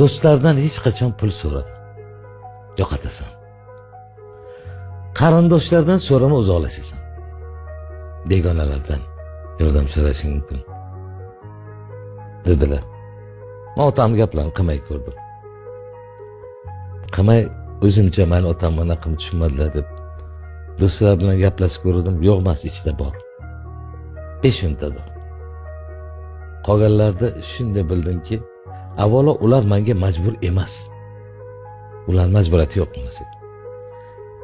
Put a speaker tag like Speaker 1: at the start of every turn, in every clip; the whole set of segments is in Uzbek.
Speaker 1: do'stlardan hech qachon pul so'rama. Yo'qotasan. Qarindoshlardan so'rama, uzoqlashasan. Begonalardan yordam so'rashing mumkin. Dedilar. Men otamni gaplarini qilmay ko'rdim. Qilmay o'zimcha meni otam mana qilib tushunmadilar deb do'stlar bilan gaplashib ko'rdim. Yo'q emas, ichida bor. 5-o'ntadir. Qolganlarda shunday bildimki, avvalo ular menga majbur emas. Ular majburiyati yo'q bu narsaga.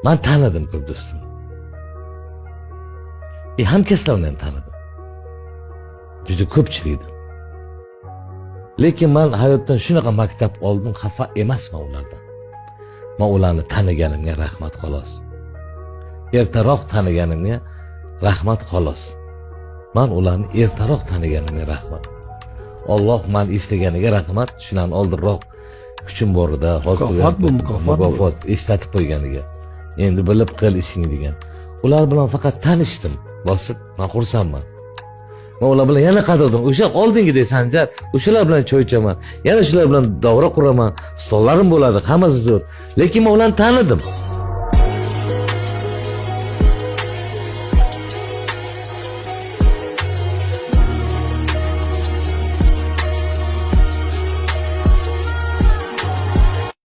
Speaker 1: Men tanidim ko'p do'stim. Hamkasblarni ham tanidim. Juda ko'pchilikni. Lekin men hayotdan shunaqa maktab oldim, xafa emasman ulardan. Men ularni taniganimga rahmat xolos. Ertaroq taniganimga rahmat xolos. Men ularni ertaroq taniganimga rahmat. Alloh men istaganiga rahmat, shundan oldinroq kuchim borida, mukofot eslatib qo'yganiga. Endi bilib qil ishingni degan. Ular bilan faqat tanishdim. Bosib, men xursandman. Men ular bilan yana qadrdim. O'sha oldingidek Sanjar, o'shalar bilan choy ichaman. Yana shular bilan davra quraman. Stollarim bo'ladi, hammasi zo'r. Lekin men ularni tanidim.